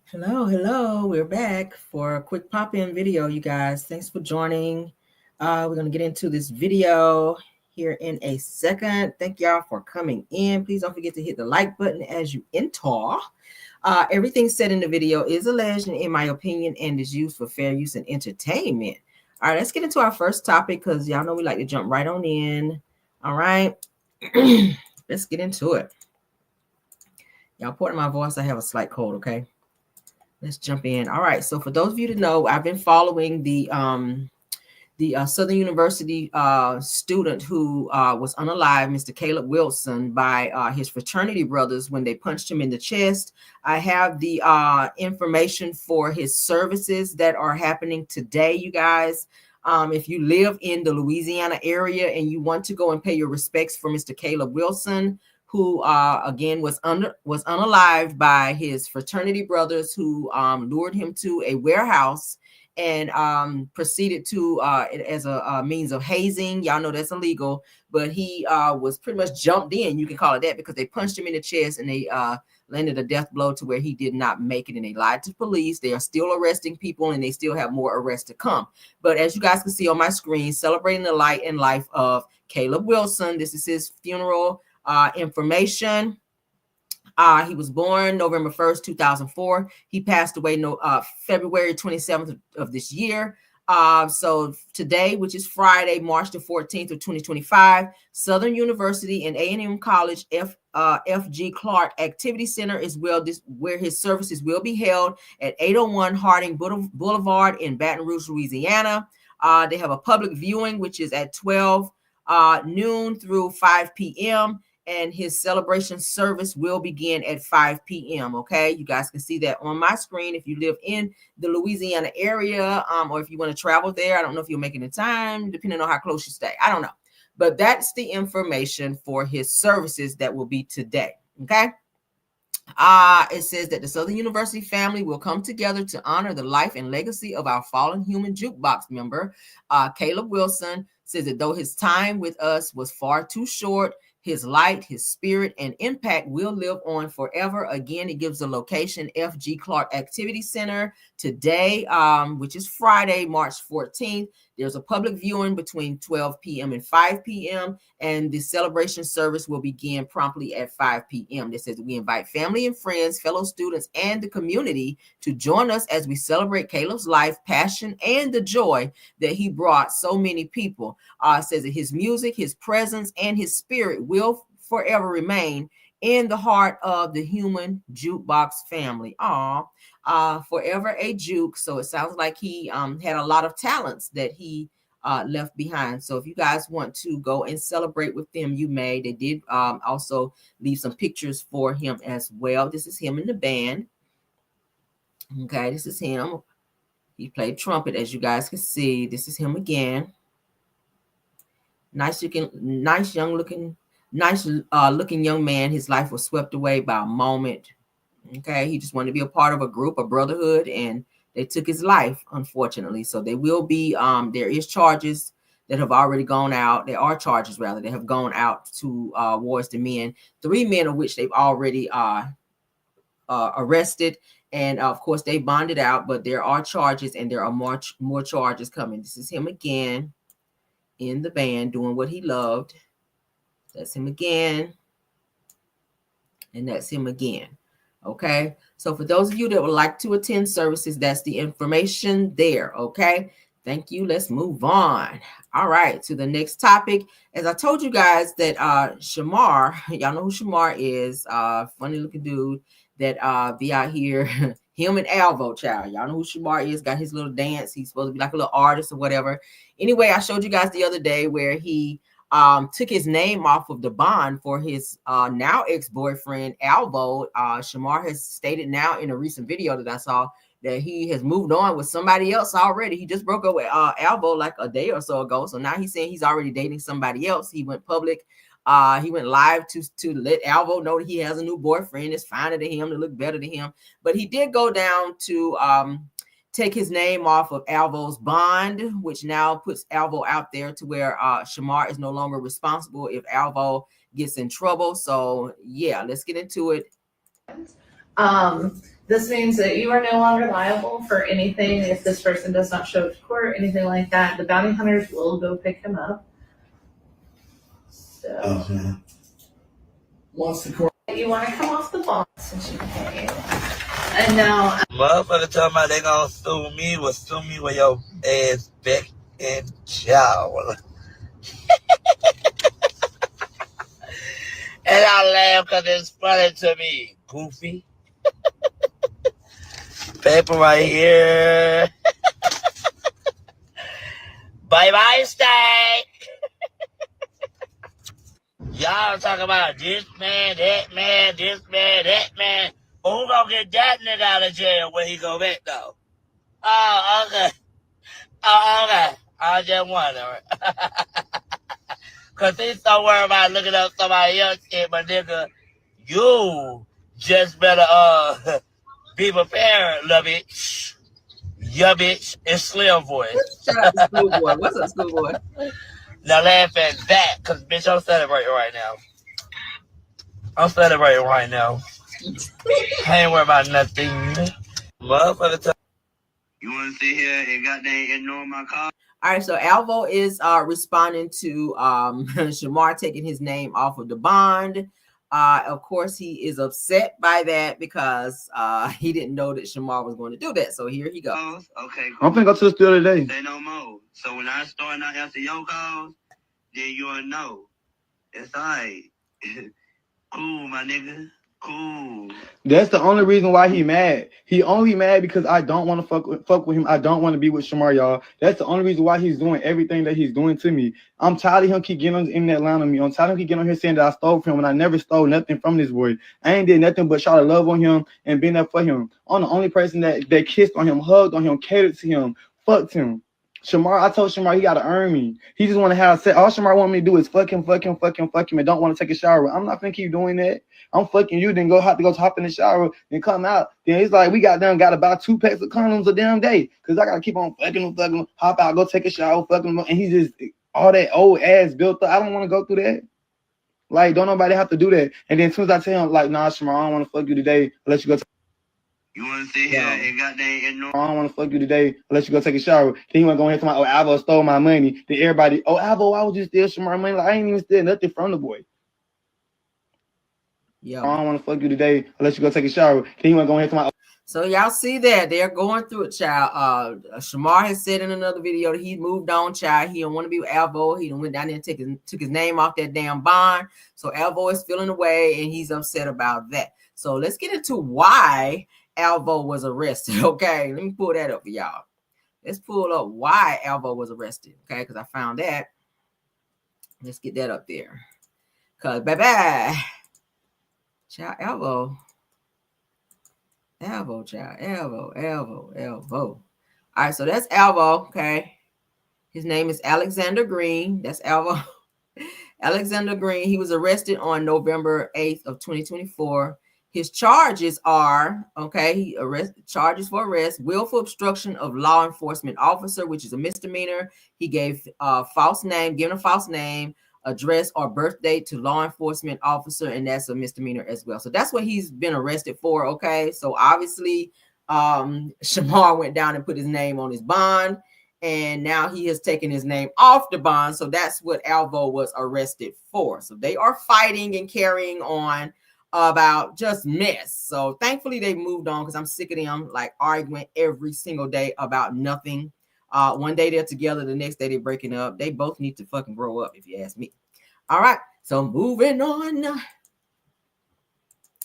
Hello. We're back for a quick pop-in video, you guys. Thanks for joining. We're going to get into this video here in a second. Thank y'all for coming in. Please don't forget to hit the like button as you enter. Everything said in the video is alleged, in my opinion, and is used for fair use and entertainment. All right, let's get into our first topic because y'all know we like to jump right on in. All right, let's get into it. Y'all, pardon my voice. I have a slight cold, okay? Let's jump in. All right. So for those of you to know, I've been following the Southern University student who was unalive, Mr. Caleb Wilson, by his fraternity brothers when they punched him in the chest. I have the information for his services that are happening today, you guys. If you live in the Louisiana area and you want to go and pay your respects for Mr. Caleb Wilson, who again was unalived by his fraternity brothers who lured him to a warehouse and proceeded to as a means of hazing. Y'all know that's illegal, but he was pretty much jumped in, you can call it that, because they punched him in the chest and they landed a death blow to where he did not make it, and they lied to police. They are still arresting people, and they still have more arrests to come. But as you guys can see on my screen, celebrating the light and life of Caleb Wilson. This is his funeral information. He was born November 1st, 2004. He passed away February 27th of this year. So today, which is Friday, March the 14th of 2025, Southern University and A&M College F.G. Clark Activity Center is where his services will be held at 801 Harding Boulevard in Baton Rouge, Louisiana. They have a public viewing, which is at 12 noon through 5 p.m. and his celebration service will begin at 5 p.m. Okay, you guys can see that on my screen. If you live in the Louisiana area, or if you want to travel there, I don't know if you're making the time, depending on how close you stay. I don't know, but that's the information for his services that will be today. Okay. It says that the Southern University family will come together to honor the life and legacy of our fallen human jukebox member, Caleb Wilson. Says that though his time with us was far too short, his light, his spirit, and impact will live on forever. Again, it gives the location, F.G. Clark Activity Center, today, which is Friday, March 14th. There's a public viewing between 12 p.m. and 5 p.m., and the celebration service will begin promptly at 5 p.m. This says we invite family and friends, fellow students, and the community to join us as we celebrate Caleb's life, passion, and the joy that he brought so many people. Says that his music, his presence, and his spirit will forever remain in the heart of the human jukebox family. Forever a juke. So it sounds like he had a lot of talents that he left behind. So if you guys want to go and celebrate with them, you may. They did also leave some pictures for him as well. This is him in the band. Okay, this is him. He played trumpet, as you guys can see. This is him again. Nice looking young man. His life was swept away by a moment. Okay, he just wanted to be a part of a group, a brotherhood, and they took his life, unfortunately. So they will be there is charges that have already gone out. There are charges rather that have gone out to towards the men, 3 men of which they've already arrested, and of course they bonded out, but there are charges, and there are more charges coming. This is him again in the band doing what he loved. That's him again, and that's him again. Okay, so for those of you that would like to attend services, that's the information there. Okay, thank you. Let's move on. All right, to the next topic. As I told you guys that Shamar, y'all know who Shamar is, funny looking dude that be out here. Him and Alvo, child. Y'all know who Shamar is. Got his little dance. He's supposed to be like a little artist or whatever. Anyway, I showed you guys the other day where he took his name off of the bond for his now ex-boyfriend Alvo. Shamar has stated now in a recent video that I saw that he has moved on with somebody else already. He just broke up with Alvo like a day or so ago. So now he's saying he's already dating somebody else. He went public. He went live to let Alvo know that he has a new boyfriend. It's finer to him, to look better to him. But he did go down to take his name off of Alvo's bond, which now puts Alvo out there to where Shamar is no longer responsible if Alvo gets in trouble. So yeah, let's get into it. This means that you are no longer liable for anything if this person does not show up to court, anything like that. The bounty hunters will go pick him up. So, okay. Once the court, you want to come off the bond since you paid. And now, Motherfucker talking about they gonna sue me with your ass back and chow. And I laugh because it's funny to me. Goofy. Paper right here. Bye-bye, steak. Y'all talking about this man, that man, this man, that man. Who gonna get that nigga out of jail when he go back, though? Oh, okay. Oh, okay. I just wonder. Because he's so worried about looking up somebody else shit, but nigga, you just better be prepared, love bitch. Yeah, bitch. It's Slim voice. Shout out to Schoolboy. What's up, Schoolboy? Now laugh at that, because bitch, I'm celebrating right now. I'm celebrating right now. I ain't worried about nothing. Motherfucker. You want to sit here and goddamn ignore my call? All right, so Alvo is responding to Shamar taking his name off of the bond. Of course, he is upset by that because he didn't know that Shamar was going to do that. So here he goes. Okay, cool. I'm finna go to the store today. Say no more. So when I start not answer your calls, then you'll know. It's all right. Cool, my nigga. Cool. That's the only reason why he mad. He only mad because I don't want to fuck with him. I don't want to be with Shamar, y'all. That's the only reason why he's doing everything that he's doing to me. I'm tired of him keep getting on in that line on me. I'm tired of him keep getting on here saying that I stole from him, and I never stole nothing from this boy. I ain't did nothing but try to love on him and been there for him. I'm the only person that kissed on him, hugged on him, catered to him, fucked him. Shamar, I told Shamar he gotta earn me. He just want to have sex. All Shamar want me to do is fuck him, and don't want to take a shower. I'm not finna keep doing that. I'm fucking you, then have to go hop in the shower and come out. Then it's like we got to buy 2 packs of condoms a damn day because I gotta keep on fucking him, hop out, go take a shower, fucking him, and he just all that old ass built up. I don't want to go through that. Like, don't nobody have to do that. And then as soon as I tell him, like, nah, Shamar, I don't want to fuck you today. I'll let you go. You want to sit here and goddamn ignore? I don't want to fuck you today. I'll let you go take a shower. Then he want to go ahead to my, oh, Alvo stole my money. Then everybody, oh, Alvo, why would you steal Shamar money? Like, I ain't even steal nothing from the boy. Yeah. I don't want to fuck you today. I'll let you go take a shower. Then he want to go ahead to my. So y'all see that they're going through it, child. Shamar has said in another video that he moved on, child. He don't want to be with Alvo. He went down there and took his name off that damn bond. So Alvo is feeling away and he's upset about that. So let's get into why Alvo was arrested. Okay, let me pull that up for y'all. Let's pull up why Alvo was arrested. Okay, because I found that. Let's get that up there. Cause bye-bye. Child, Alvo, child, Alvo. All right, so that's Alvo. Okay, his name is Alexander Green. That's Alvo. Alexander Green. He was arrested on November 8th of 2024. His charges are, okay, charges for arrest, willful obstruction of law enforcement officer, which is a misdemeanor. He gave given a false name, address, or birth date to law enforcement officer, and that's a misdemeanor as well. So that's what he's been arrested for. Okay, so obviously Shamar went down and put his name on his bond, and now he has taken his name off the bond. So that's what Alvo was arrested for. So they are fighting and carrying on about just mess. So thankfully they moved on, because I'm sick of them like arguing every single day about nothing. One day they're together, the next day they're breaking up. They both need to fucking grow up, if you ask me. All right, so moving on.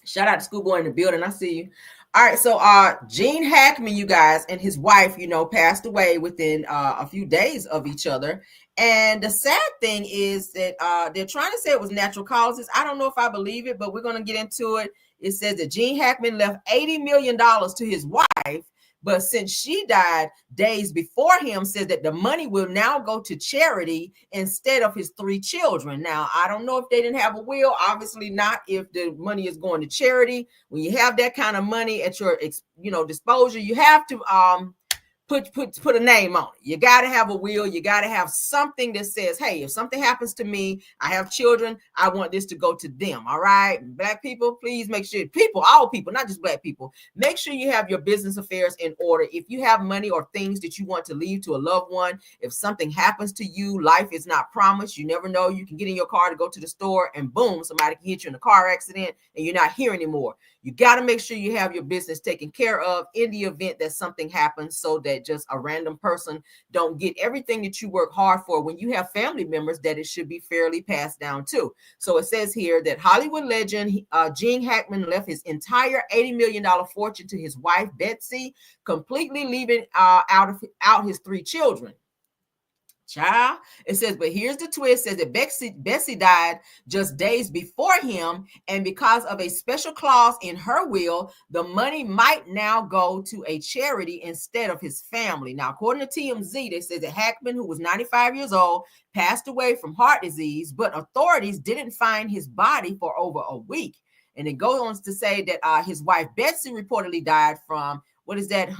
Shout out to Schoolboy in the building. I see you. All right, so Gene Hackman, you guys, and his wife, passed away within a few days of each other. And the sad thing is that they're trying to say it was natural causes. I don't know if I believe it, but we're going to get into it. It says that Gene Hackman left $80 million to his wife, but since she died days before him, says that the money will now go to charity instead of his 3 children. Now, I don't know if they didn't have a will. Obviously not if the money is going to charity. When you have that kind of money at your disposal, you have to put a name on it. You got to have a will. You got to have something that says, hey, if something happens to me, I have children, I want this to go to them. All right. Black people, please make sure all people, not just black people, make sure you have your business affairs in order. If you have money or things that you want to leave to a loved one, if something happens to you, life is not promised. You never know. You can get in your car to go to the store and boom, somebody can hit you in a car accident and you're not here anymore. You got to make sure you have your business taken care of in the event that something happens, so that just a random person don't get everything that you work hard for. When you have family members, that it should be fairly passed down to. So it says here that Hollywood legend Gene Hackman left his entire $80 million fortune to his wife, Betsy, completely leaving out his 3 children. Child, it says, but here's the twist. It says that Bessie died just days before him, and because of a special clause in her will, the money might now go to a charity instead of his family. Now, according to TMZ, they say that Hackman, who was 95 years old, passed away from heart disease, but authorities didn't find his body for over a week. And it goes on to say that his wife Betsy reportedly died from, what is that?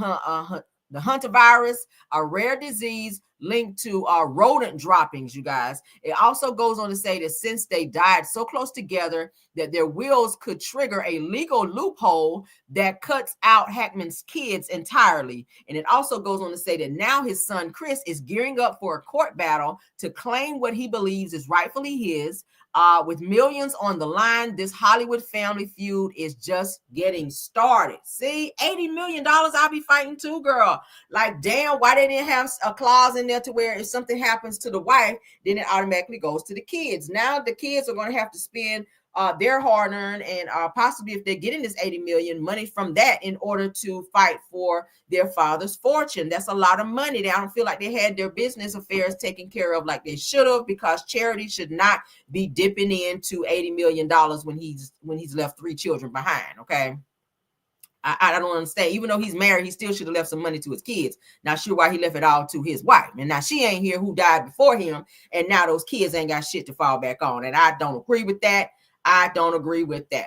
The hantavirus, a rare disease linked to rodent droppings, you guys. It also goes on to say that since they died so close together, that their wills could trigger a legal loophole that cuts out Hackman's kids entirely. And it also goes on to say that now his son Chris is gearing up for a court battle to claim what he believes is rightfully his. With millions on the line, this Hollywood family feud is just getting started. See, $80 million I'll be fighting too, girl. Like, damn, why they didn't have a clause in there to where if something happens to the wife, then it automatically goes to the kids. Now the kids are going to have to spend their hard-earned and possibly, if they're getting this $80 million, money from that in order to fight for their father's fortune. That's a lot of money. They don't feel like they had their business affairs taken care of like they should have, because charity should not be dipping into $80 million when he's left 3 children behind. Okay. I don't understand. Even though he's married, he still should have left some money to his kids. Not sure why he left it all to his wife. And now she ain't here, who died before him, and now those kids ain't got shit to fall back on. And I don't agree with that.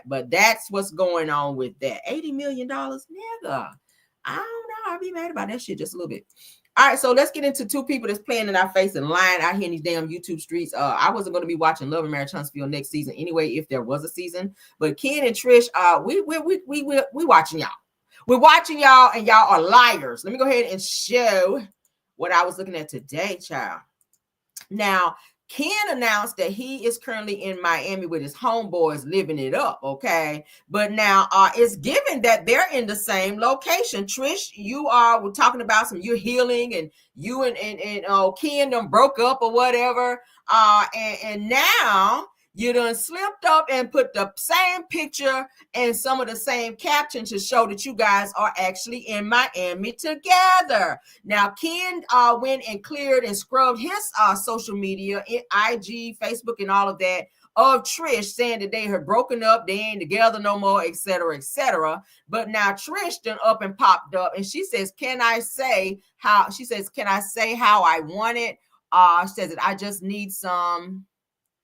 But that's what's going on with that. $80 million, nigga. I don't know. I'll be mad about that shit just a little bit. All right, so let's get into 2 people that's playing in our face and lying out here in these damn YouTube streets. I wasn't going to be watching Love and Marriage Huntsville next season anyway, if there was a season. But Ken and Trish, we watching y'all. We're watching y'all, and y'all are liars. Let me go ahead and show what I was looking at today, child. Now, Ken announced that he is currently in Miami with his homeboys living it up, okay? But now it's given that they're in the same location. Trish, we're talking about you're healing, and you and Ken done broke up or whatever. And now you done slipped up and put the same picture and some of the same caption to show that you guys are actually in Miami together. Now, Ken went and cleared and scrubbed his social media, IG, Facebook, and all of that, of Trish, saying that they had broken up, they ain't together no more, etc., etc. But now Trish done up and popped up, and she says, can I say how I want it? She says that I just need some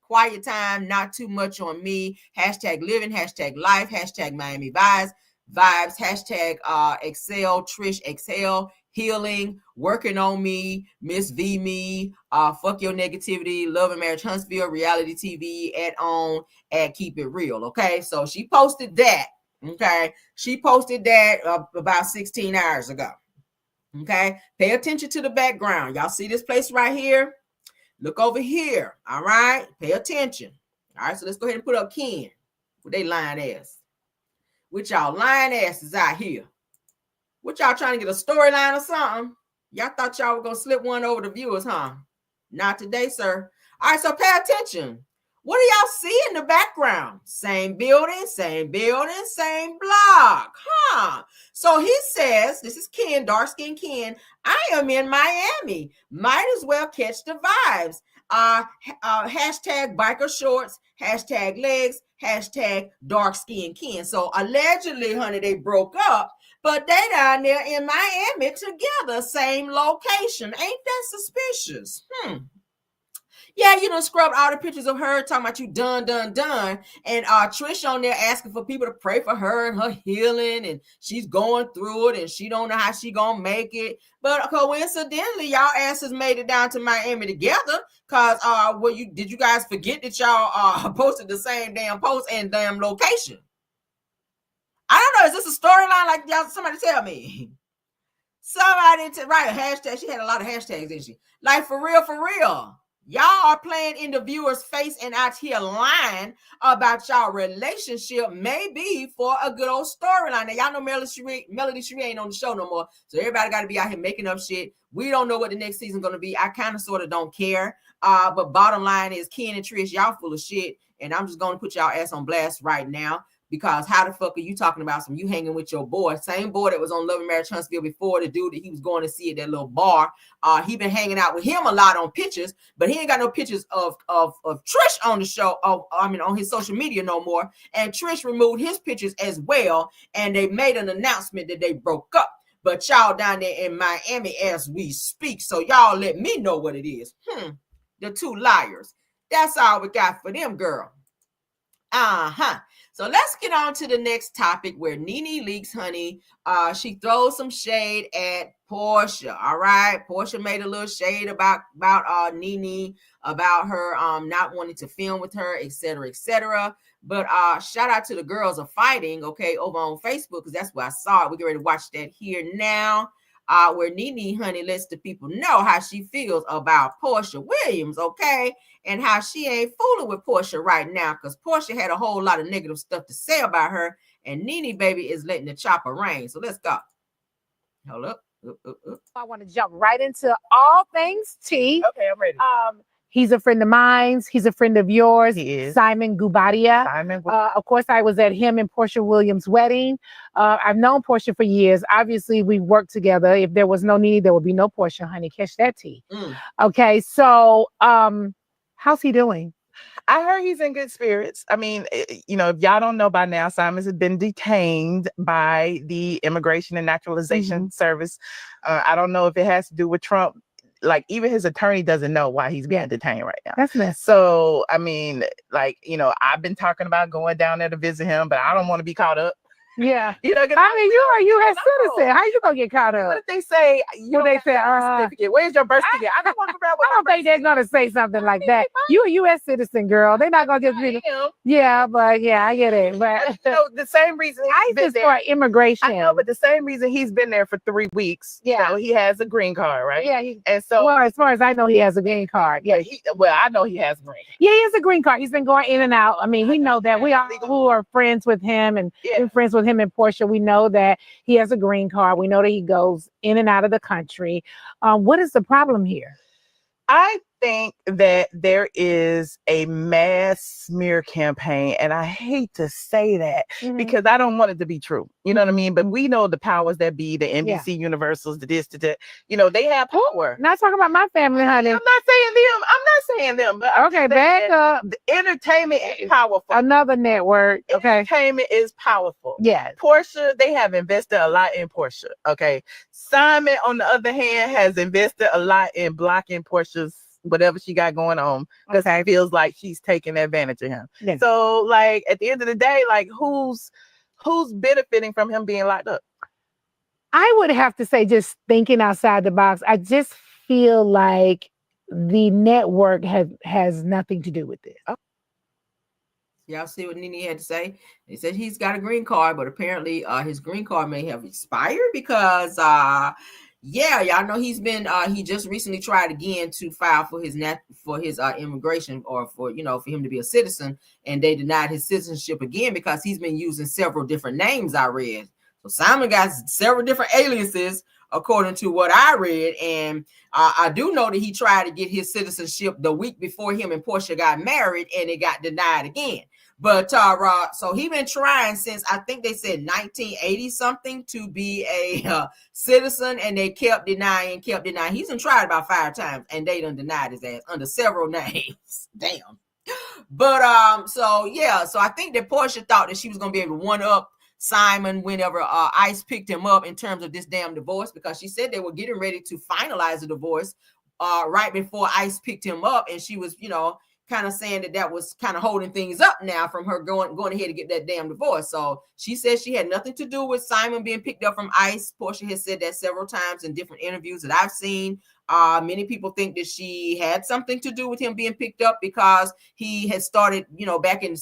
quiet time, not too much on me. Hashtag living, hashtag life, hashtag Miami vibes, hashtag excel, Trish excel, healing, working on me, Miss V me, fuck your negativity, Love and Marriage Huntsville, reality TV, at Keep It Real. Okay, so she posted that. Okay, she posted that about 16 hours ago. Okay, pay attention to the background. Y'all see this place right here? Look over here. All right. Pay attention. All right. So let's go ahead and put up Ken with they lying ass. With y'all lying asses out here. What y'all trying to get a storyline or something? Y'all thought y'all were going to slip one over the viewers, huh? Not today, sir. All right. So pay attention. What do y'all see in the background? Same building, same block. Huh? So he says, this is Ken, dark-skinned Ken, I am in Miami. Might as well catch the vibes. Hashtag biker shorts, hashtag legs, hashtag dark-skinned Ken. So allegedly, honey, they broke up, but they down there in Miami together, same location. Ain't that suspicious? Yeah, you done scrubbed all the pictures of her talking about you done. And Trish on there asking for people to pray for her and her healing, and she's going through it and she don't know how she gonna make it. But coincidentally, y'all asses made it down to Miami together. Cause did you guys forget that y'all posted the same damn post and damn location? I don't know. Is this a storyline? Like y'all, somebody tell me. Somebody to write a hashtag. She had a lot of hashtags, didn't she? Like for real. Y'all are playing in the viewer's face and out here lying about y'all relationship, maybe for a good old storyline. Now y'all know Melody Cherie ain't on the show no more, so everybody got to be out here making up shit. We don't know what the next season gonna be. I kind of sort of don't care. But bottom line is, Ken and Trish, y'all full of shit, and I'm just gonna put y'all ass on blast right now. Because how the fuck are you talking about you hanging with your boy? Same boy that was on Love and Marriage Huntsville before, the dude that he was going to see at that little bar. He been hanging out with him a lot on pictures, but he ain't got no pictures of Trish on the show. On his social media no more. And Trish removed his pictures as well, and they made an announcement that they broke up. But y'all down there in Miami as we speak, so y'all let me know what it is. The two liars. That's all we got for them, girl. So let's get on to the next topic where Nene leaks, honey. She throws some shade at Porsha. All right. Porsha made a little shade about Nene, about her not wanting to film with her, etc., etc. But shout out to the girls of fighting, okay, over on Facebook, because that's where I saw it. We get ready to watch that here now. Where Nene, honey, lets the people know how she feels about Porsha Williams, okay? And how she ain't fooling with Porsha right now, because Porsha had a whole lot of negative stuff to say about her, and Nene, baby, is letting the chopper rain. So let's go. Hold up. I want to jump right into all things tea. Okay, I'm ready. He's a friend of mine. He's a friend of yours. He is. Simon Gubadia. Simon. Of course, I was at him and Porsha Williams' wedding. I've known Porsha for years. Obviously, we worked together. If there was no Nene, there would be no Porsha, honey. Catch that tea. Okay, so how's he doing? I heard he's in good spirits. I mean, if y'all don't know by now, Simon's has been detained by the Immigration and Naturalization Service. I don't know if it has to do with Trump. Like, even his attorney doesn't know why he's being detained right now. That's nice. So, I mean, I've been talking about going down there to visit him, but I don't want to be caught up. Yeah. I mean, you're a U.S. citizen. How you gonna get caught up? What if they say, certificate? Where's your birth certificate? I don't want to grab I don't think they're gonna say something like that. You a U.S. citizen, girl. They're not gonna just be. Yeah, but yeah, I get it. But the same reason ICE is for immigration. I know, but the same reason he's been there for 3 weeks. Yeah, he has a green card, right? Yeah, and so as far as I know, he has a green card. Yeah, I know he has a green card. Yeah, he has a green card. He's been going in and out. I mean, we know that. We all who are friends with him and been friends with him and Porsha, we know that he has a green card. We know that he goes in and out of the country. What is the problem here? I think that there is a mass smear campaign, and I hate to say that because I don't want it to be true. You know what I mean? But we know the powers that be, the NBC Universals, the this, the they have power. Not talking about my family, honey. I'm not saying them. But okay, back up. The entertainment is powerful. Another network. Okay. Entertainment is powerful. Yeah. Porsha, they have invested a lot in Porsha. Okay. Simon, on the other hand, has invested a lot in blocking Porsha's whatever she got going on, because he feels like she's taking advantage of him. Yeah. So, like, at the end of the day, like, who's benefiting from him being locked up? I would have to say, just thinking outside the box, I just feel like the network has nothing to do with this. Oh. Y'all see what Nene had to say? He said he's got a green card, but apparently his green card may have expired because y'all know he's been he just recently tried again to file for his immigration, or for him to be a citizen, and they denied his citizenship again because he's been using several different names, I read. So Simon got several different aliases according to what I read, and I do know that he tried to get his citizenship the week before him and Porsha got married, and it got denied again. But so he been trying since, I think they said 1980 something, to be a citizen, and they kept denying. He's been tried about 5 times, and they done denied his ass under several names. Damn. But so I think that Porsha thought that she was gonna be able to one up Simon whenever ICE picked him up in terms of this damn divorce, because she said they were getting ready to finalize the divorce right before ICE picked him up, and she was, kind of saying that was kind of holding things up now from her going ahead to get that damn divorce. So she said she had nothing to do with Simon being picked up from ICE. Porsha has said that several times in different interviews that I've seen. Many people think that she had something to do with him being picked up because he had started, back in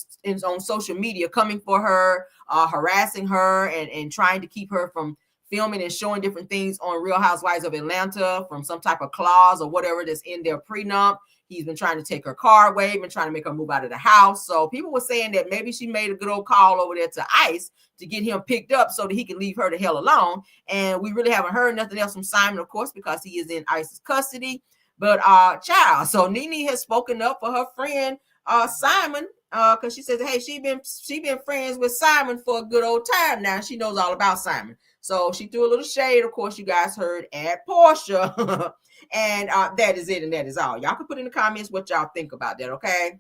on social media coming for her, harassing her and trying to keep her from filming and showing different things on Real Housewives of Atlanta from some type of clause or whatever that's in their prenup. He's been trying to take her car away, been trying to make her move out of the house. So people were saying that maybe she made a good old call over there to ICE to get him picked up so that he can leave her the hell alone. And we really haven't heard nothing else from Simon, of course, because he is in ICE's custody. But child, so Nene has spoken up for her friend Simon, because she says, hey, she been friends with Simon for a good old time now. She knows all about Simon. So she threw a little shade, of course, you guys heard, at Porsha. And that is it, and that is all. Y'all can put in the comments what y'all think about that, okay?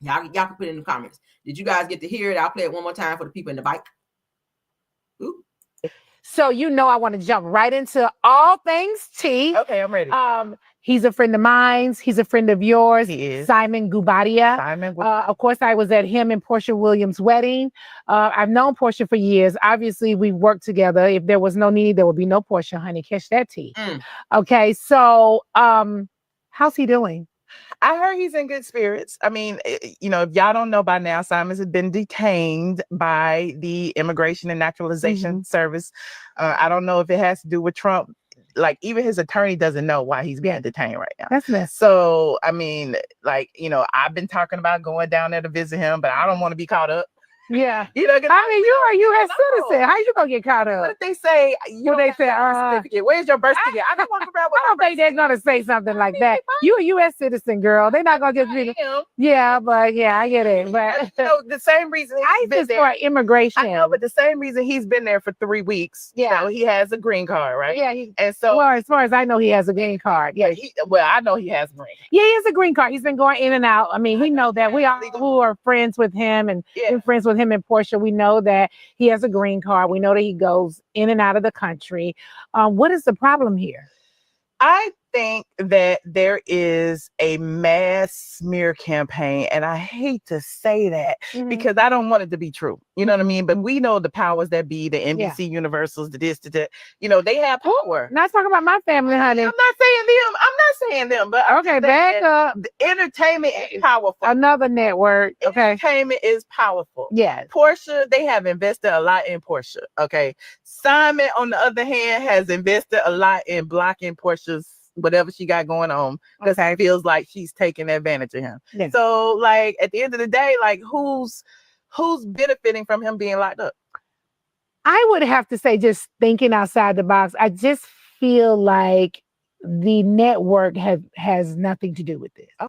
Y'all can put it in the comments. Did you guys get to hear it? I'll play it one more time for the people in the bike. Ooh. So I want to jump right into all things tea. Okay, I'm ready. He's a friend of mine. He's a friend of yours. He is. Simon Guobadia. Of course, I was at him and Porsha Williams' wedding. I've known Porsha for years. Obviously, we've worked together. If there was no Nene, there would be no Porsha, honey. Catch that tea. Okay, so how's he doing? I heard he's in good spirits. I mean, if y'all don't know by now, Simon has been detained by the Immigration and Naturalization Service. I don't know if it has to do with Trump. Like, even his attorney doesn't know why he's being detained right now. That's messed. So, I mean, I've been talking about going down there to visit him, but I don't want to be caught up. Yeah. I mean, you're a U.S. citizen. How you gonna get caught up? What if they say, certificate? Where's your birth certificate? I don't walk around with I don't think they're gonna say something like that. You a U.S. citizen, girl. They're not gonna just be. Yeah, but I get it. But the same reason I just for immigration. I know, but the same reason he's been there for 3 weeks. Yeah, he has a green card, right? Yeah, and so as far as I know, he has a green card. Yeah, I know he has a green. Yeah, he has a green card. He's been going in and out. I mean, we know that. We all who are friends with him and been friends with him and Porsha, we know that he has a green card. We know that he goes in and out of the country. What is the problem here? I think that there is a mass smear campaign, and I hate to say that because I don't want it to be true. You know what I mean? But we know the powers that be, the NBC Universals, the this, the they have power. Not talking about my family, honey. I'm not saying them, but okay, back up. The entertainment is powerful. Another network. Okay. Entertainment is powerful. Yeah. Porsha, they have invested a lot in Porsha. Okay. Simon, on the other hand, has invested a lot in blocking Porsha's whatever she got going on because he feels like she's taking advantage of him. Yeah. So, like, at the end of the day, like, who's benefiting from him being locked up? I would have to say, just thinking outside the box, I just feel like the network has nothing to do with this.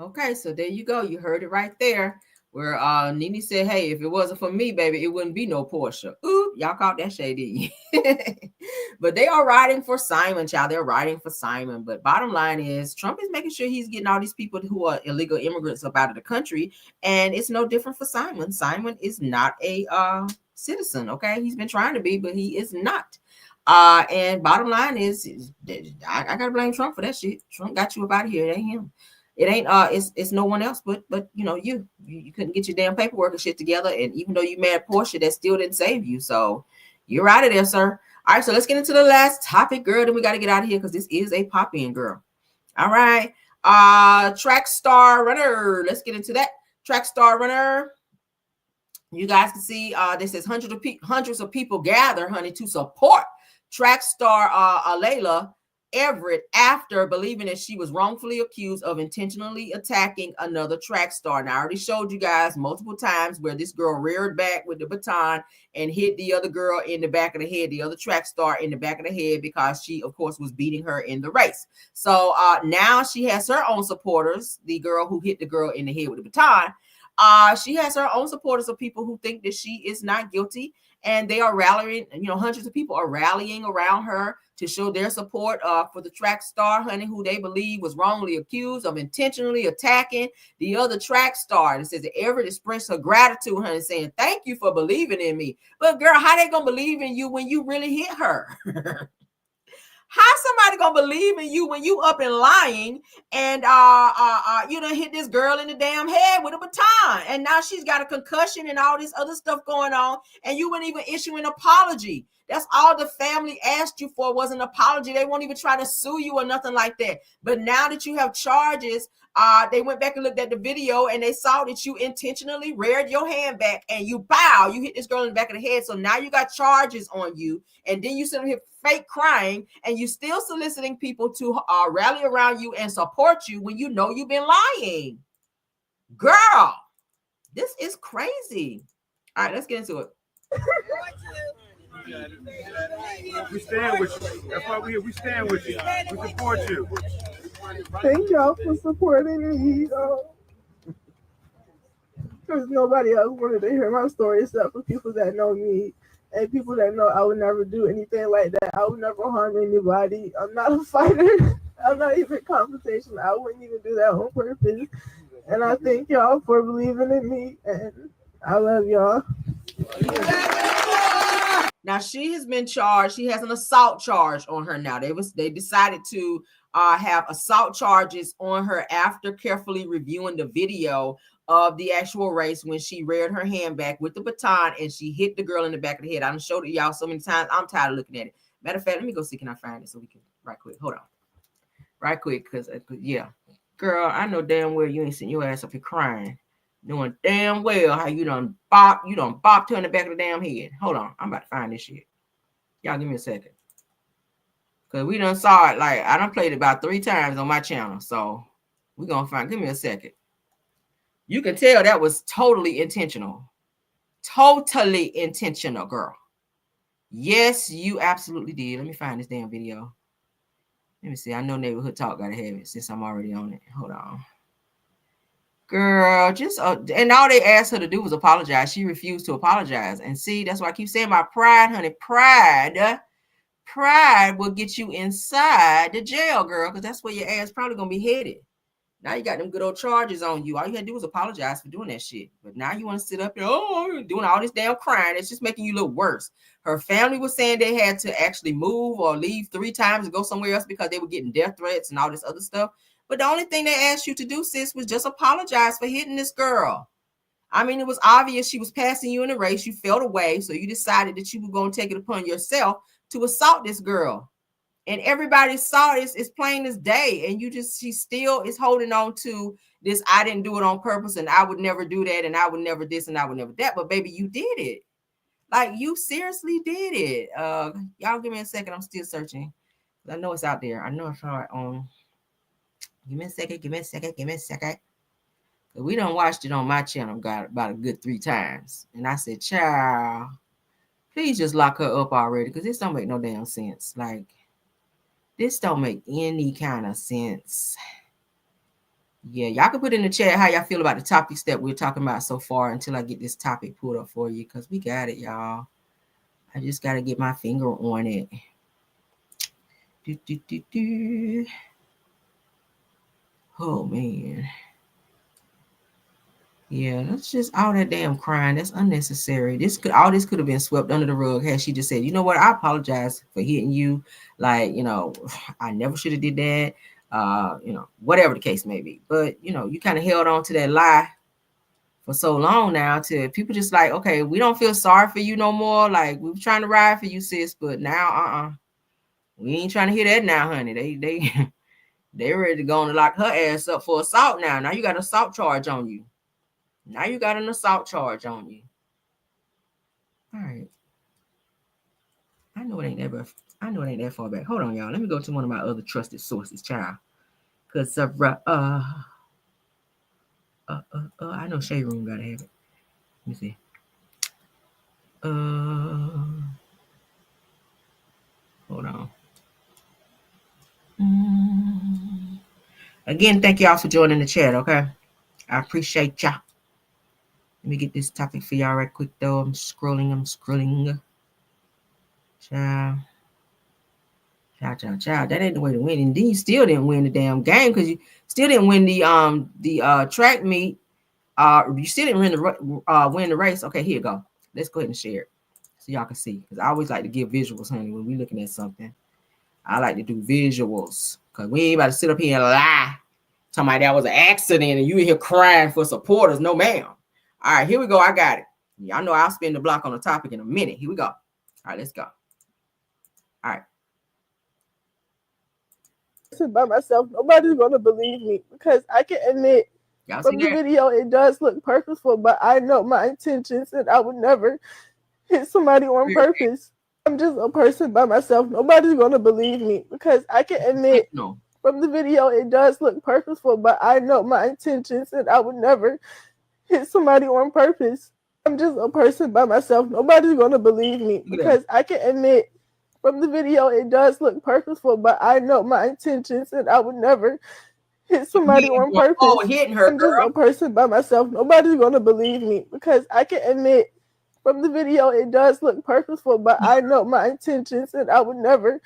Okay, so there you go. You heard it right there. Where Nene said, hey, if it wasn't for me, baby, it wouldn't be no Porsha. Ooh, y'all caught that shade, didn't you? But they are riding for Simon, child. They're riding for Simon. But bottom line is, Trump is making sure he's getting all these people who are illegal immigrants up out of the country. And it's no different for Simon. Simon is not a citizen, okay? He's been trying to be, but he is not. And bottom line is I got to blame Trump for that shit. Trump got you up out of here. It ain't him. It ain't it's no one else but you couldn't get your damn paperwork and shit together, and even though you mad Porsha, that still didn't save you. So you're out of there, sir. All right, so let's get into the last topic, girl. Then we got to get out of here because this is a pop-in, girl. All right, track star runner. Let's get into that track star runner. You guys can see this says hundreds of people gather, honey, to support track star Layla Everett after believing that she was wrongfully accused of intentionally attacking another track star. Now, I already showed you guys multiple times where this girl reared back with the baton and hit the other girl in the back of the head, the other track star in the back of the head, because she, of course, was beating her in the race. So now she has her own supporters, the girl who hit the girl in the head with the baton. She has her own supporters of people who think that she is not guilty, and they are rallying, hundreds of people are rallying around her to show their support for the track star, honey, who they believe was wrongly accused of intentionally attacking the other track star. It says that Everett expressed her gratitude, honey, saying, thank you for believing in me. But girl, how they gonna believe in you when you really hit her? How somebody gonna believe in you when you up and lying and you done hit this girl in the damn head with a baton and now she's got a concussion and all this other stuff going on and you wouldn't even issue an apology. That's all the family asked you for was an apology. They won't even try to sue you or nothing like that. But now that you have charges, they went back and looked at the video and they saw that you intentionally reared your hand back and you hit this girl in the back of the head. So now you got charges on you. And then you sit here fake crying and you still soliciting people to rally around you and support you when you know you've been lying. Girl, this is crazy. All right, let's get into it. We stand with you. That's why we're here. We stand with you. We support you. Thank y'all for supporting me. Because nobody else wanted to hear my story except for people that know me and people that know I would never do anything like that. I would never harm anybody. I'm not a fighter. I'm not even confrontational. I wouldn't even do that on purpose. And I thank y'all for believing in me. And I love y'all. Now she has been charged. She has an assault charge on her now. They decided to have assault charges on her after carefully reviewing the video of the actual race when she reared her hand back with the baton and she hit the girl in the back of the head. I done showed it y'all so many times. I'm tired of looking at it. Matter of fact, let me go see, can I find it so we can right quick. Hold on. Right quick, because yeah. Girl, I know damn well you ain't sitting your ass up here crying. Knowing damn well how you done bopped her in the back of the damn head. Hold on, I'm about to find this shit. Y'all give me a second. Because we done saw it, like, I done played it about 3 times on my channel. So, we're going to find, give me a second. You can tell that was totally intentional. Totally intentional, girl. Yes, you absolutely did. Let me find this damn video. Let me see. I know Neighborhood Talk got to have it since I'm already on it. Hold on. Girl, just and all they asked her to do was apologize. She refused to apologize. And see, that's why I keep saying my pride, honey. Pride will get you inside the jail, girl, because that's where your ass probably gonna be headed. Now you got them good old charges on you. All you had to do was apologize for doing that shit. But now you want to sit up there, doing all this damn crying. It's just making you look worse. Her family was saying they had to actually move or leave 3 times and go somewhere else because they were getting death threats and all this other stuff. But the only thing they asked you to do, sis, was just apologize for hitting this girl. I mean, it was obvious she was passing you in a race. You felt away, so you decided that you were going to take it upon yourself to assault this girl. And everybody saw this, it's plain as day. And she still is holding on to this, I didn't do it on purpose, and I would never do that, and I would never this, and I would never that. But baby, you did it. Like, you seriously did it. Y'all give me a second. I'm still searching. I know it's out there. I know I saw it on. Give me a second. We done watched it on my channel about a good 3 times. And I said, child, please just lock her up already, because this don't make no damn sense. Like, this don't make any kind of sense. Yeah, y'all can put in the chat how y'all feel about the topics that we're talking about so far until I get this topic pulled up for you, because we got it, y'all. I just got to get my finger on it. Oh, man. Yeah, that's just all that damn crying. That's unnecessary. All this could have been swept under the rug had she just said, you know what, I apologize for hitting you. Like, I never should have did that. Whatever the case may be. But, you kind of held on to that lie for so long now to people just like, okay, we don't feel sorry for you no more. Like, we were trying to ride for you, sis, but now, we ain't trying to hear that now, honey. They ready to go and lock her ass up for assault now. Now you got an assault charge on you. Now you got an assault charge on you. All right. I know it ain't that far back. Hold on, y'all. Let me go to one of my other trusted sources, child. Cause I know Shade Room gotta have it. Let me see. Hold on. Again, thank y'all for joining the chat. Okay, I appreciate y'all. Let me get this topic for y'all right quick, though. I'm scrolling. Child. That ain't the way to win. And then you still didn't win the damn game because you still didn't win the track meet. You still didn't win the race. Okay, here you go. Let's go ahead and share it so y'all can see. Because I always like to give visuals, honey, when we're looking at something. I like to do visuals because we ain't about to sit up here and lie. Talking about that was an accident and you in here crying for supporters. No, ma'am. All right, here we go. I got it. Y'all know I'll spin the block on the topic in a minute. Here we go. All right, let's go. All right. By myself, nobody's gonna believe me because I can admit from the video it does look purposeful, but I know my intentions and I would never hit somebody on purpose. I'm just a person by myself. Nobody's gonna believe me because I can admit from the video it does look purposeful, but I know my intentions and I would never hit somebody on purpose. I'm just a person by myself. Nobody's gonna believe me because I can admit from the video it does look purposeful, but I know my intentions and I would never hit somebody on purpose. I'm just a person by myself. Nobody's gonna believe me because I can admit from the video it does look purposeful, but I know my intentions and I would never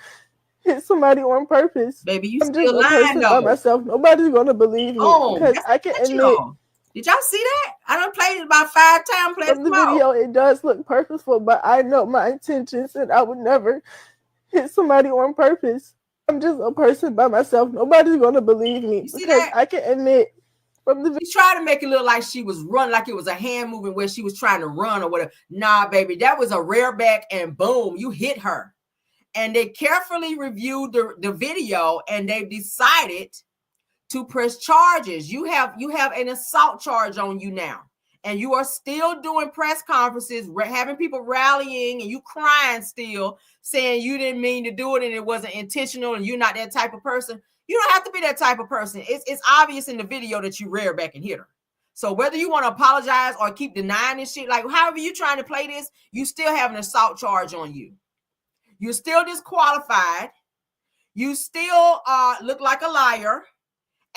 hit somebody on purpose. Baby, you I'm still just a person by myself. Nobody's gonna believe me because I can admit. Did y'all see that? I done played it about 5 times. From the video it does look purposeful, but I know my intentions and I would never hit somebody on purpose. I'm just a person by myself. Nobody's gonna believe me because I can admit from the She tried to make it look like she was running, like it was a hand movement where she was trying to run or whatever. Nah, baby, that was a rear back and boom, you hit her. And they carefully reviewed the video and they decided to press charges. You have an assault charge on you now. And you are still doing press conferences, having people rallying and you crying still, saying you didn't mean to do it and it wasn't intentional and you're not that type of person. You don't have to be that type of person. It's obvious in the video that you rear back and hit her. So whether you want to apologize or keep denying this shit, like however you trying to play this, you still have an assault charge on you. You're still disqualified. You still look like a liar.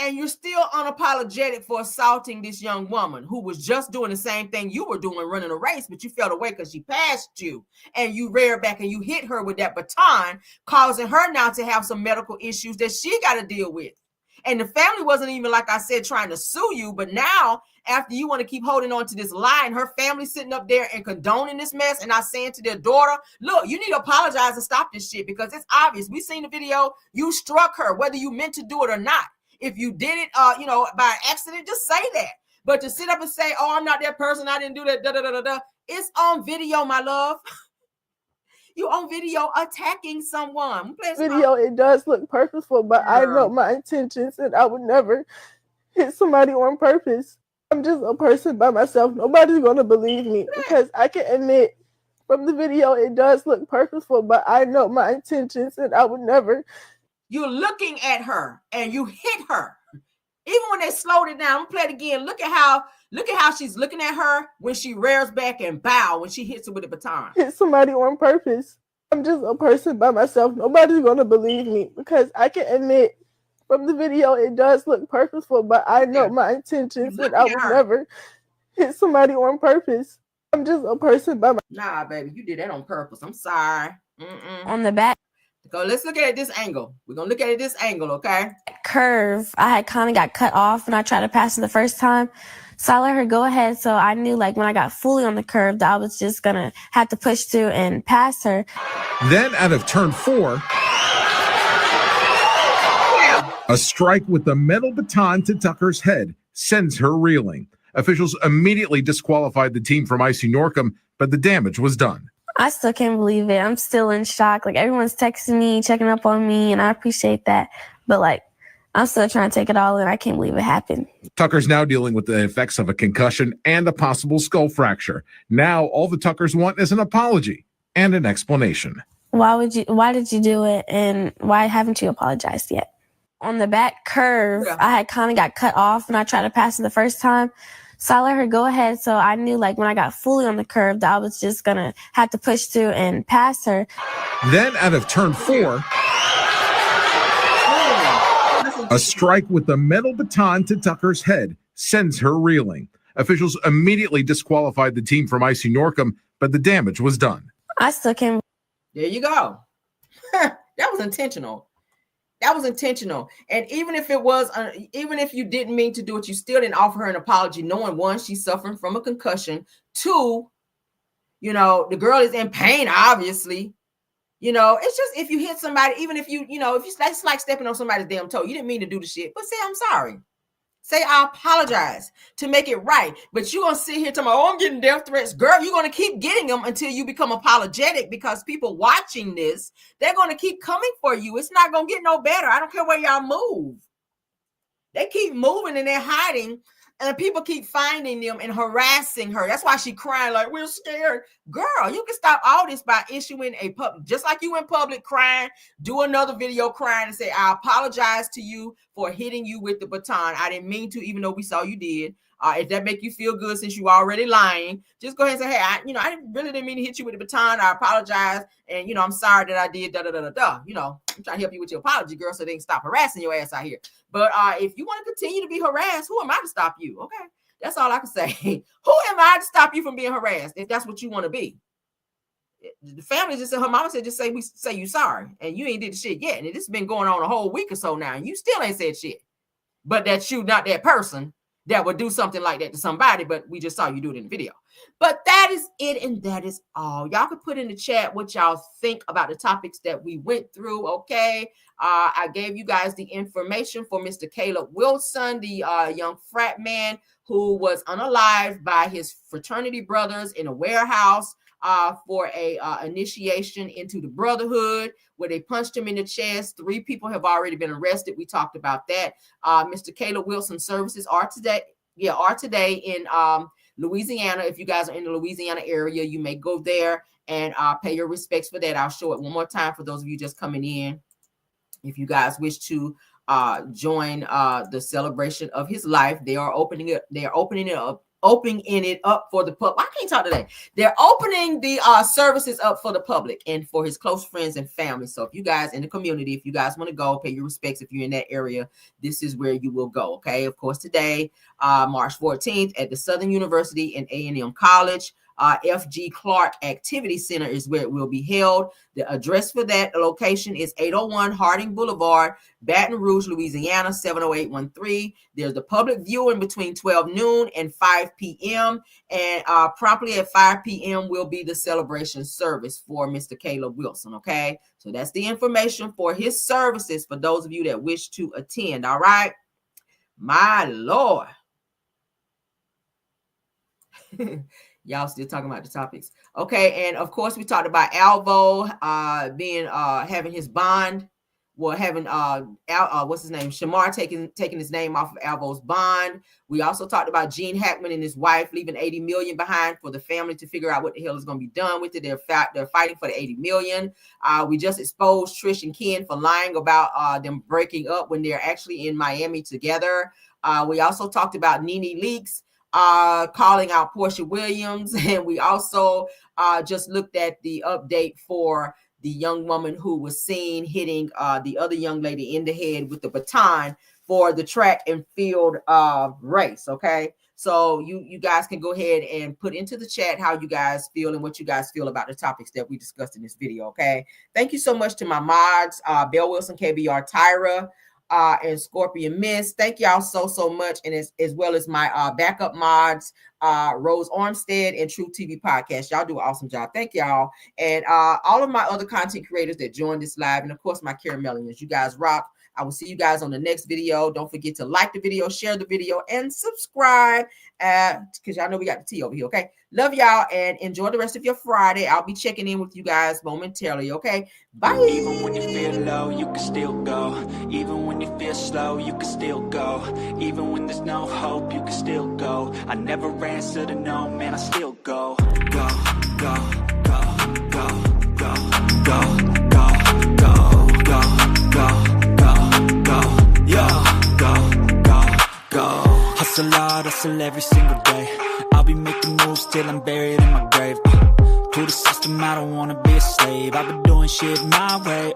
And you're still unapologetic for assaulting this young woman who was just doing the same thing you were doing, running a race, but you fell away because she passed you and you reared back and you hit her with that baton, causing her now to have some medical issues that she got to deal with. And the family wasn't even, like I said, trying to sue you. But now, after you want to keep holding on to this lie and her family sitting up there and condoning this mess and not saying to their daughter, look, you need to apologize and stop this shit because it's obvious. We seen the video. You struck her, whether you meant to do it or not. If you did it, by accident, just say that. But to sit up and say, "Oh, I'm not that person. I didn't do that." Da da da da da. It's on video, my love. You on video attacking someone. Video, it does look purposeful, but I know my intentions, and I would never hit somebody on purpose. I'm just a person by myself. Nobody's gonna believe me because I can admit from the video it does look purposeful, but I know my intentions, and I would never. You're looking at her and you hit her. Even when they slowed it down, I'm gonna play it again. Look at how she's looking at her when she rears back and bow when she hits her with a baton. Hit somebody on purpose. I'm just a person by myself. Nobody's gonna believe me because I can admit from the video it does look purposeful, but I know my intentions, and I would never hit somebody on purpose. I'm just a person by myself. Nah, baby, you did that on purpose. I'm sorry. On the back. So let's look at it this angle. We're going to look at it this angle, okay? Curve, I had kind of got cut off when I tried to pass it the first time. So I let her go ahead. So I knew like when I got fully on the curve that I was just going to have to push through and pass her. Then out of turn 4, a strike with the metal baton to Tucker's head sends her reeling. Officials immediately disqualified the team from Icy Norcom, but the damage was done. I still can't believe it. I'm still in shock. Like, everyone's texting me, checking up on me, and I appreciate that. But, like, I'm still trying to take it all in. I can't believe it happened. Tucker's now dealing with the effects of a concussion and a possible skull fracture. Now, all the Tuckers want is an apology and an explanation. Why did you do it, and why haven't you apologized yet? On the back curve, I had kind of got cut off when I tried to pass it the first time. So I let her go ahead. So I knew like when I got fully on the curve that I was just going to have to push through and pass her. Then out of turn 4, a strike with the metal baton to Tucker's head sends her reeling. Officials immediately disqualified the team from Icy Norcom, but the damage was done. I still can't. There you go. That was intentional. That was intentional. And even if it was, even if you didn't mean to do it, you still didn't offer her an apology, knowing one, she's suffering from a concussion. Two, the girl is in pain, obviously. You know, it's just if you hit somebody, even if you know, if you it's like stepping on somebody's damn toe, you didn't mean to do the shit, but say I'm sorry. Say I apologize to make it right. But you're gonna sit here talking about, oh, I'm getting death threats. Girl, you're gonna keep getting them until you become apologetic, because people watching this, they're gonna keep coming for you. It's not gonna get no better. I don't care where y'all move. They keep moving and they're hiding, and people keep finding them and harassing her. That's why she crying like, we're scared. Girl, you can stop all this by issuing a public, just like you in public crying, do another video crying and say, I apologize to you for hitting you with the baton. I didn't mean to, even though we saw you did. If that make you feel good, since you already lying, just go ahead and say, hey, I really didn't mean to hit you with the baton. I apologize. And, I'm sorry that I did da-da-da-da-da. I'm trying to help you with your apology, girl, so they can stop harassing your ass out here. But if you want to continue to be harassed, who am I to stop you? Okay, that's all I can say. Who am I to stop you from being harassed if that's what you want to be? The family just said, her mama said, just say you sorry, and you ain't did the shit yet. And this has been going on a whole week or so now, and you still ain't said shit. But that you not that person that would do something like that to somebody, but we just saw you do it in the video. But that is it, and that is all. Y'all can put in the chat what y'all think about the topics that we went through, okay? I gave you guys the information for Mr. Caleb Wilson, the young frat man who was unalived by his fraternity brothers in a warehouse for a initiation into the brotherhood, where they punched him in the chest. 3 people have already been arrested. We talked about that. Mr. Caleb Wilson services are today in Louisiana. If you guys are in the Louisiana area, you may go there and pay your respects for that. I'll show it one more time for those of you just coming in. If you guys wish to join the celebration of his life, they are opening it up for the public. I can't talk today. They're opening the services up for the public and for his close friends and family. So if you guys in the community, if you guys want to go, pay your respects. If you're in that area, this is where you will go. Okay. Of course, today, March 14th at the Southern University and A&M College, F.G. Clark Activity Center is where it will be held. The address for that location is 801 Harding Boulevard, Baton Rouge, Louisiana, 70813. There's the public viewing between 12 noon and 5 p.m. And promptly at 5 p.m. will be the celebration service for Mr. Caleb Wilson, okay? So that's the information for his services for those of you that wish to attend, all right? My Lord. Y'all still talking about the topics. Okay, and of course we talked about Alvo having his bond. Well, having what's his name? Shamar taking his name off of Alvo's bond. We also talked about Gene Hackman and his wife leaving $80 million behind for the family to figure out what the hell is going to be done with it. They're fighting for the $80 million. We just exposed Trish and Ken for lying about them breaking up when they're actually in Miami together. We also talked about Nene leaks, calling out Porsha Williams, and we also just looked at the update for the young woman who was seen hitting the other young lady in the head with the baton for the track and field race. Okay, so you guys can go ahead and put into the chat how you guys feel and what you guys feel about the topics that we discussed in this video. Okay, thank you so much to my mods, Belle Wilson, KBR, Tyra, and Scorpion Miss. Thank y'all so much, and as well as my backup mods, Rose Armstead and True TV Podcast. Y'all do an awesome job. Thank y'all, and all of my other content creators that joined this live, and of course my Caramelians. You guys rock. I will see you guys on the next video. Don't forget to like the video, share the video, and subscribe, because y'all know we got the tea over here. Okay, love y'all, and enjoy the rest of your Friday. I'll be checking in with you guys momentarily. Okay, bye. Even when you feel low, you can still go. Even when you feel slow, you can still go. Even when there's no hope, you can still go. I never answer to no, man, I still go. Go, go, go, go, go, go, go, go, go, go, go, yo, go, go, go. Hustle hard, hustle every single day. I'll be making moves till I'm buried in my grave. To the system, I don't wanna be a slave. I've been doing shit my way.